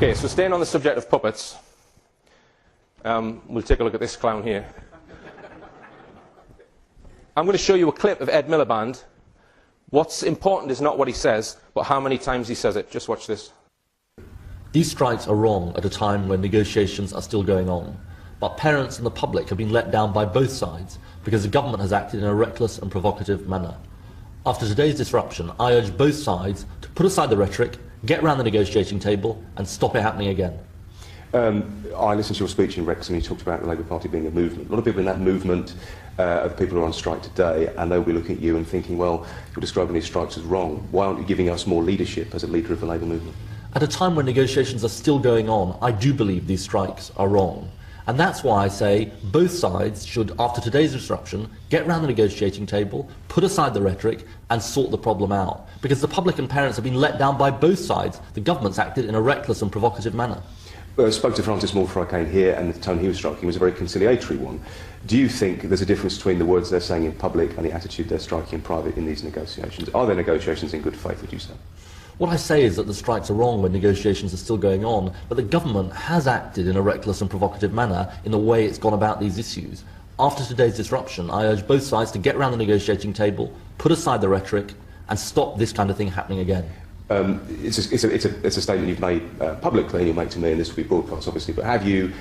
Okay, so staying on the subject of puppets, we'll take a look at this clown here. I'm going to show you a clip of Ed Miliband. What's important is not what he says, but how many times he says it. Just watch this. These strikes are wrong at a time when negotiations are still going on. But parents and the public have been let down by both sides because the government has acted in a reckless and provocative manner. After today's disruption, I urge both sides to put aside the rhetoric, get round the negotiating table and stop it happening again. I listened to your speech in Wrexham and you talked about the Labour Party being a movement. A lot of people in that movement are the people who are on strike today, and they'll be looking at you and thinking, well, you're describing these strikes as wrong. Why aren't you giving us more leadership as a leader of the Labour movement? At a time when negotiations are still going on, I do believe these strikes are wrong. And that's why I say both sides should, after today's disruption, get round the negotiating table, put aside the rhetoric and sort the problem out. Because the public and parents have been let down by both sides. The government's acted in a reckless and provocative manner. I spoke to Francis Moore before I came here, and the tone he was striking was a very conciliatory one. Do you think there's a difference between the words they're saying in public and the attitude they're striking in private in these negotiations? Are there negotiations in good faith, would you say? What I say is that the strikes are wrong when negotiations are still going on, but the government has acted in a reckless and provocative manner in the way it's gone about these issues. After today's disruption, I urge both sides to get round the negotiating table, put aside the rhetoric, and stop this kind of thing happening again. It's a statement you've made publicly, and you'll make to me, and this will be broadcast, obviously, but have you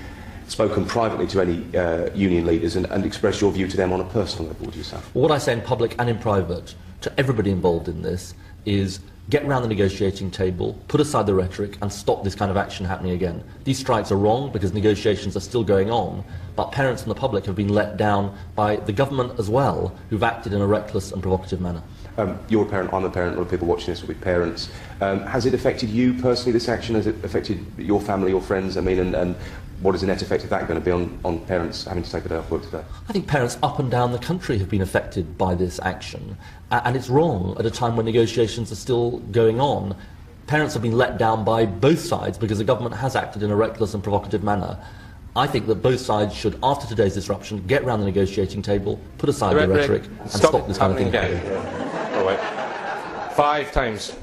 spoken privately to any union leaders and expressed your view to them on a personal level, would you say? What I say in public and in private to everybody involved in this is get round the negotiating table, put aside the rhetoric and stop this kind of action happening again. These strikes are wrong because negotiations are still going on, but parents and the public have been let down by the government as well, who've acted in a reckless and provocative manner. You're a parent, I'm a parent, a lot of people watching this will be parents. Has it affected you personally, this action? Has it affected your family, your friends? I mean, and what is the net effect of that going to be on parents having to take a day off work today? I think parents up and down the country have been affected by this action, and it's wrong at a time when negotiations are still going on. Parents have been let down by both sides because the government has acted in a reckless and provocative manner. I think that both sides should, after today's disruption, get round the negotiating table, put aside the rhetoric and stop this kind of thing happening. All right. 5 times.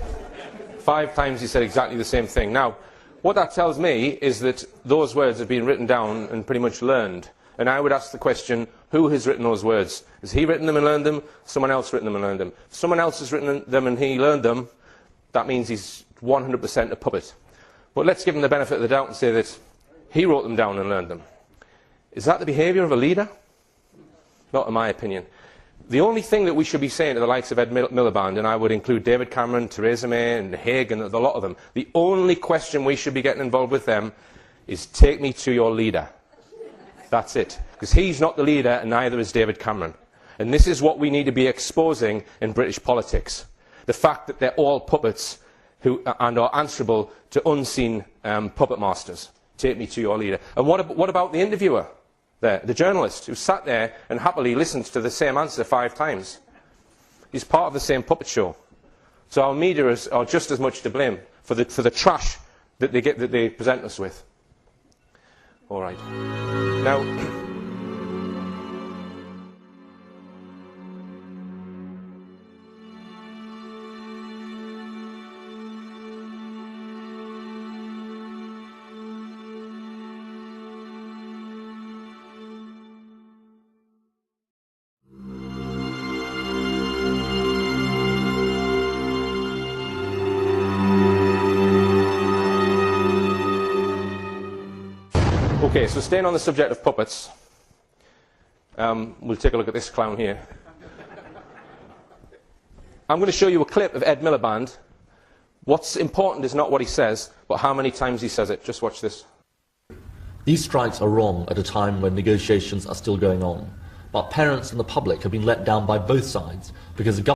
5 times he said exactly the same thing. Now, what that tells me is that those words have been written down and pretty much learned. And I would ask the question, who has written those words? Has he written them and learned them? Someone else written them and learned them? If someone else has written them and he learned them, that means he's 100% a puppet. But let's give him the benefit of the doubt and say that he wrote them down and learned them. Is that the behaviour of a leader? Not in my opinion. The only thing that we should be saying to the likes of Ed Miliband, and I would include David Cameron, Theresa May and Hague and a lot of them, the only question we should be getting involved with them is take me to your leader. That's it. Because he's not the leader and neither is David Cameron. And this is what we need to be exposing in British politics. The fact that they're all puppets and are answerable to unseen puppet masters. Take me to your leader. And what about the interviewer? The journalist who sat there and happily listened to the same answer 5 times. He's part of the same puppet show. So our media are just as much to blame for the trash that they present us with. All right. Now, okay, so staying on the subject of puppets, we'll take a look at this clown here. I'm going to show you a clip of Ed Miliband. What's important is not what he says, but how many times he says it. Just watch this. These strikes are wrong at a time when negotiations are still going on, but parents and the public have been let down by both sides because the government